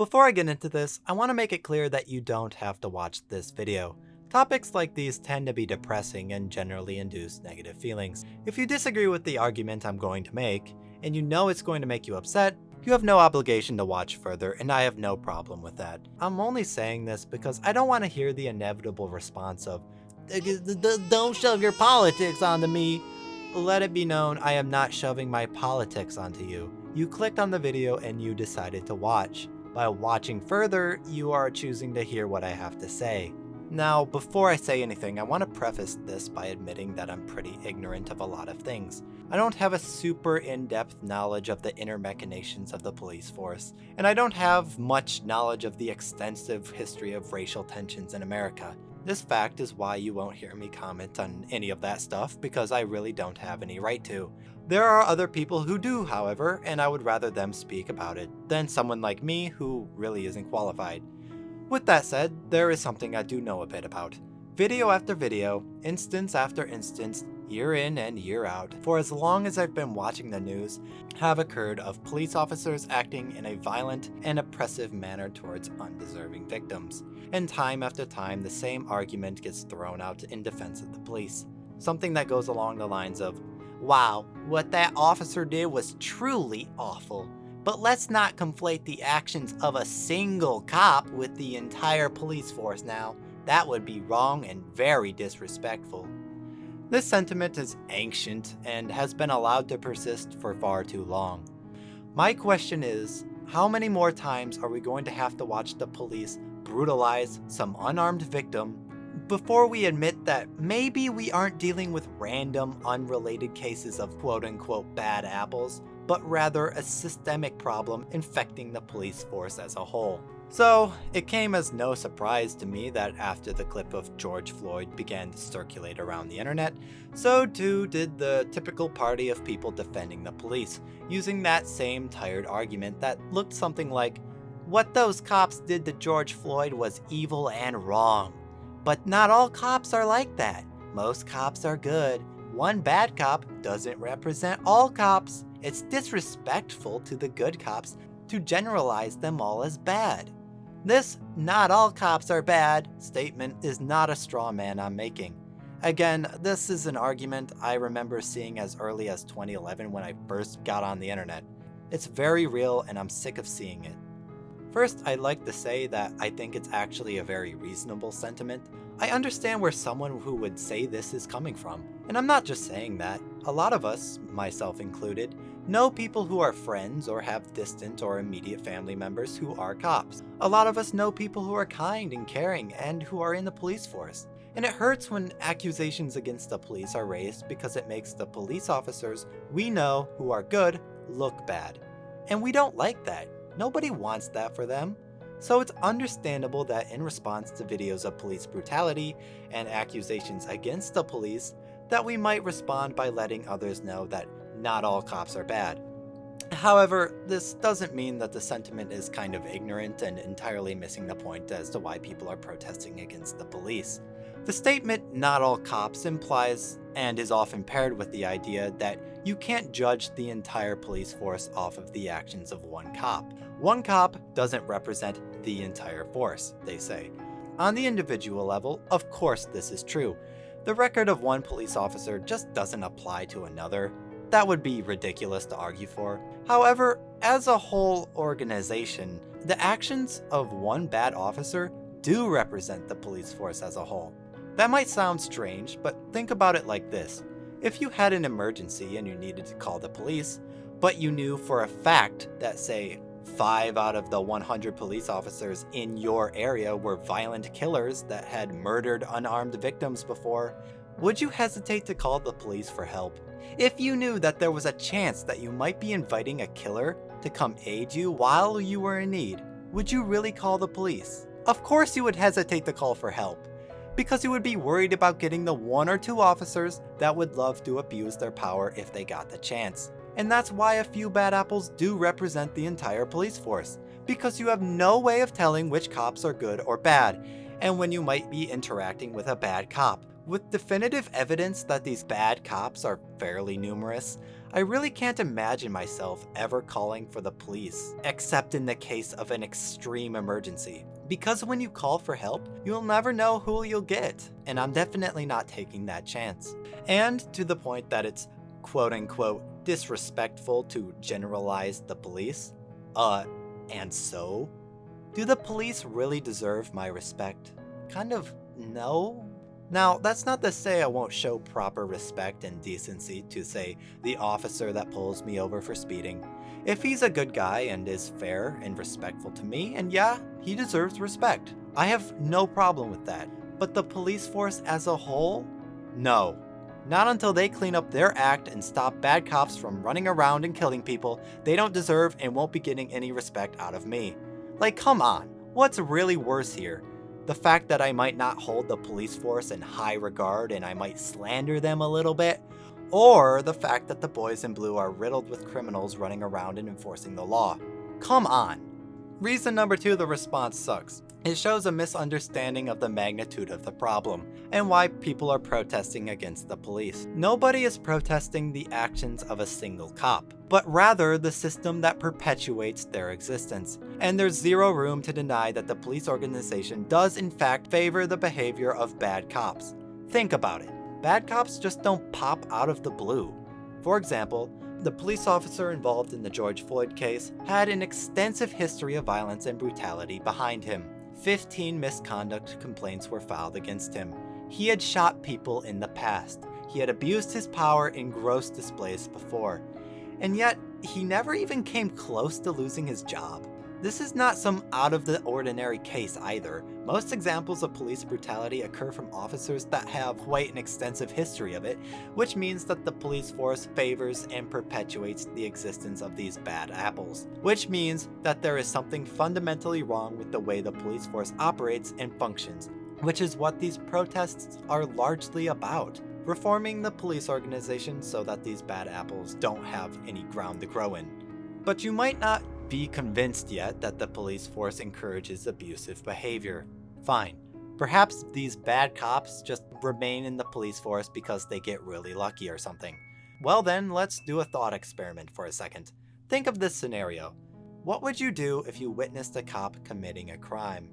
Before I get into this, I want to make it clear that you don't have to watch this video. Topics like these tend to be depressing and generally induce negative feelings. If you disagree with the argument I'm going to make, and you know it's going to make you upset, you have no obligation to watch further, and I have no problem with that. I'm only saying this because I don't want to hear the inevitable response of, "Don't shove your politics onto me." Let it be known I am not shoving my politics onto you. You clicked on the video and you decided to watch. By watching further, you are choosing to hear what I have to say. Now, before I say anything, I want to preface this by admitting that I'm pretty ignorant of a lot of things. I don't have a super in-depth knowledge of the inner machinations of the police force, and I don't have much knowledge of the extensive history of racial tensions in America. This fact is why you won't hear me comment on any of that stuff, because I really don't have any right to. There are other people who do, however, and I would rather them speak about it than someone like me who really isn't qualified. With that said, there is something I do know a bit about. Video after video, instance after instance, year in and year out, for as long as I've been watching the news, have occurred of police officers acting in a violent and oppressive manner towards undeserving victims. And time after time, the same argument gets thrown out in defense of the police. Something that goes along the lines of, "Wow, what that officer did was truly awful. But let's not conflate the actions of a single cop with the entire police force now. That would be wrong and very disrespectful." This sentiment is ancient and has been allowed to persist for far too long. My question is, how many more times are we going to have to watch the police brutalize some unarmed victim before we admit that maybe we aren't dealing with random, unrelated cases of quote-unquote bad apples, but rather a systemic problem infecting the police force as a whole? So, it came as no surprise to me that after the clip of George Floyd began to circulate around the internet, so too did the typical party of people defending the police, using that same tired argument that looked something like, "What those cops did to George Floyd was evil and wrong. But not all cops are like that. Most cops are good. One bad cop doesn't represent all cops. It's disrespectful to the good cops to generalize them all as bad." This "not all cops are bad" statement is not a straw man I'm making. Again, this is an argument I remember seeing as early as 2011 when I first got on the internet. It's very real and I'm sick of seeing it. First, I'd like to say that I think it's actually a very reasonable sentiment. I understand where someone who would say this is coming from, and I'm not just saying that. A lot of us, myself included, know people who are friends or have distant or immediate family members who are cops. A lot of us know people who are kind and caring and who are in the police force. And it hurts when accusations against the police are raised because it makes the police officers we know who are good look bad. And we don't like that. Nobody wants that for them. So it's understandable that in response to videos of police brutality and accusations against the police, that we might respond by letting others know that not all cops are bad. However, this doesn't mean that the sentiment is kind of ignorant and entirely missing the point as to why people are protesting against the police. The statement "not all cops" implies, and is often paired with the idea that you can't judge the entire police force off of the actions of one cop. One cop doesn't represent the entire force, they say. On the individual level, of course this is true. The record of one police officer just doesn't apply to another. That would be ridiculous to argue for. However, as a whole organization, the actions of one bad officer do represent the police force as a whole. That might sound strange, but think about it like this. If you had an emergency and you needed to call the police, but you knew for a fact that, say, 5 out of the 100 police officers in your area were violent killers that had murdered unarmed victims before, would you hesitate to call the police for help? If you knew that there was a chance that you might be inviting a killer to come aid you while you were in need, would you really call the police? Of course you would hesitate to call for help, because you would be worried about getting the 1 or 2 officers that would love to abuse their power if they got the chance. And that's why a few bad apples do represent the entire police force, because you have no way of telling which cops are good or bad, and when you might be interacting with a bad cop. With definitive evidence that these bad cops are fairly numerous, I really can't imagine myself ever calling for the police, except in the case of an extreme emergency. Because when you call for help, you'll never know who you'll get, and I'm definitely not taking that chance. And to the point that it's quote-unquote disrespectful to generalize the police? And so? Do the police really deserve my respect? Kind of no. Now, that's not to say I won't show proper respect and decency to, say, the officer that pulls me over for speeding. If he's a good guy and is fair and respectful to me, and yeah, he deserves respect. I have no problem with that. But the police force as a whole? No. Not until they clean up their act and stop bad cops from running around and killing people they don't deserve and won't be getting any respect out of me. Like, come on, what's really worse here? The fact that I might not hold the police force in high regard and I might slander them a little bit? Or the fact that the boys in blue are riddled with criminals running around and enforcing the law? Come on. Reason number 2, the response sucks. It shows a misunderstanding of the magnitude of the problem and why people are protesting against the police. Nobody is protesting the actions of a single cop, but rather the system that perpetuates their existence. And there's zero room to deny that the police organization does in fact favor the behavior of bad cops. Think about it. Bad cops just don't pop out of the blue. For example, the police officer involved in the George Floyd case had an extensive history of violence and brutality behind him. 15 misconduct complaints were filed against him. He had shot people in the past. He had abused his power in gross displays before. And yet, he never even came close to losing his job. This is not some out-of-the-ordinary case either. Most examples of police brutality occur from officers that have quite an extensive history of it, which means that the police force favors and perpetuates the existence of these bad apples. Which means that there is something fundamentally wrong with the way the police force operates and functions, which is what these protests are largely about. Reforming the police organization so that these bad apples don't have any ground to grow in. But you might not be convinced yet that the police force encourages abusive behavior. Fine. Perhaps these bad cops just remain in the police force because they get really lucky or something. Well then, let's do a thought experiment for a second. Think of this scenario. What would you do if you witnessed a cop committing a crime?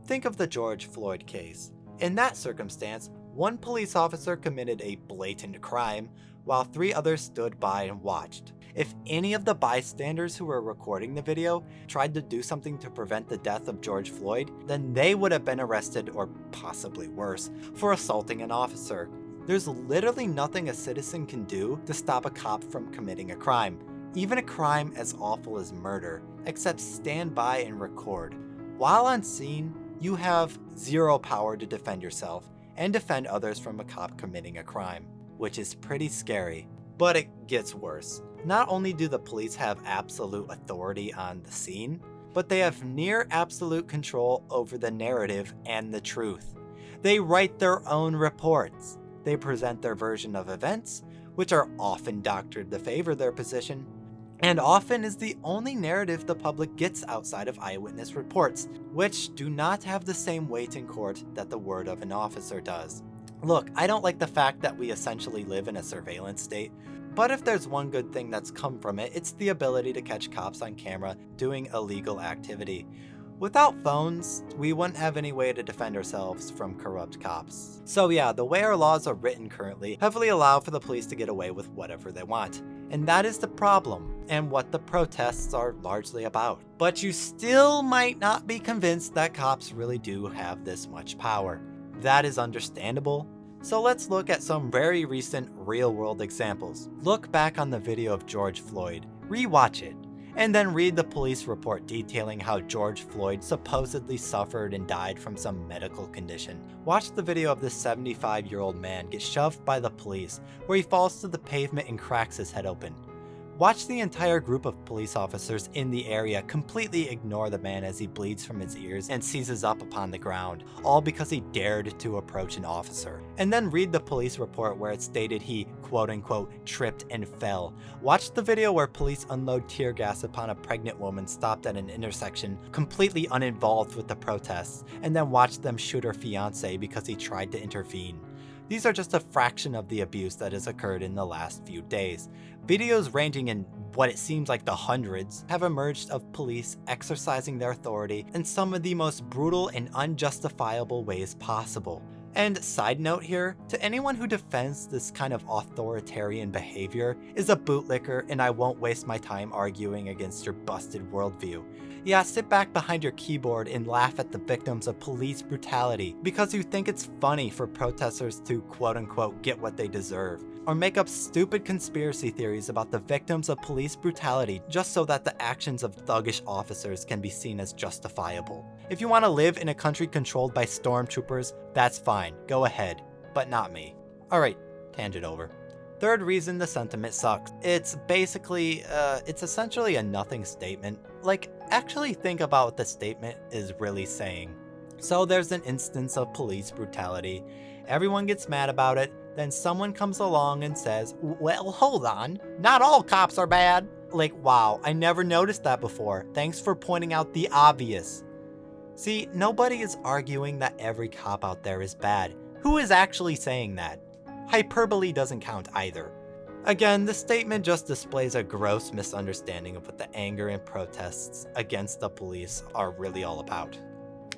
Think of the George Floyd case. In that circumstance, one police officer committed a blatant crime, while 3 others stood by and watched. If any of the bystanders who were recording the video tried to do something to prevent the death of George Floyd, then they would have been arrested, or possibly worse, for assaulting an officer. There's literally nothing a citizen can do to stop a cop from committing a crime, even a crime as awful as murder, except stand by and record. While on scene, you have zero power to defend yourself and defend others from a cop committing a crime, which is pretty scary. But it gets worse. Not only do the police have absolute authority on the scene, but they have near absolute control over the narrative and the truth. They write their own reports. They present their version of events, which are often doctored to favor their position, and often is the only narrative the public gets outside of eyewitness reports, which do not have the same weight in court that the word of an officer does. Look, I don't like the fact that we essentially live in a surveillance state, but if there's one good thing that's come from it, it's the ability to catch cops on camera doing illegal activity. Without phones, we wouldn't have any way to defend ourselves from corrupt cops. So yeah, the way our laws are written currently heavily allow for the police to get away with whatever they want. And that is the problem, and what the protests are largely about. But you still might not be convinced that cops really do have this much power. That is understandable. So let's look at some very recent real-world examples. Look back on the video of George Floyd, rewatch it, and then read the police report detailing how George Floyd supposedly suffered and died from some medical condition. Watch the video of this 75-year-old man get shoved by the police, where he falls to the pavement and cracks his head open. Watch the entire group of police officers in the area completely ignore the man as he bleeds from his ears and seizes up upon the ground, all because he dared to approach an officer. And then read the police report where it stated he, quote-unquote, tripped and fell. Watch the video where police unload tear gas upon a pregnant woman stopped at an intersection, completely uninvolved with the protests, and then watch them shoot her fiance because he tried to intervene. These are just a fraction of the abuse that has occurred in the last few days. Videos ranging in what it seems like the hundreds have emerged of police exercising their authority in some of the most brutal and unjustifiable ways possible. And side note here, to anyone who defends this kind of authoritarian behavior is a bootlicker, and I won't waste my time arguing against your busted worldview. Yeah, sit back behind your keyboard and laugh at the victims of police brutality because you think it's funny for protesters to quote-unquote get what they deserve, or make up stupid conspiracy theories about the victims of police brutality just so that the actions of thuggish officers can be seen as justifiable. If you want to live in a country controlled by stormtroopers, that's fine, go ahead, but not me. Alright, tangent over. Third reason the sentiment sucks. It's essentially a nothing statement. Like, actually think about what the statement is really saying. So there's an instance of police brutality, everyone gets mad about it, then someone comes along and says, well, hold on, not all cops are bad. Like, wow, I never noticed that before. Thanks for pointing out the obvious. See, nobody is arguing that every cop out there is bad. Who is actually saying that? Hyperbole doesn't count either. Again, the statement just displays a gross misunderstanding of what the anger and protests against the police are really all about.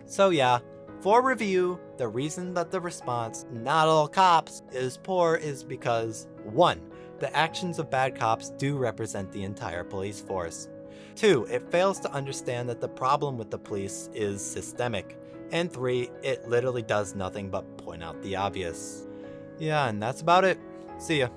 So yeah, for review, the reason that the response, not all cops, is poor is because 1. The actions of bad cops do represent the entire police force. 2. It fails to understand that the problem with the police is systemic. And 3. It literally does nothing but point out the obvious. Yeah, and that's about it. See ya.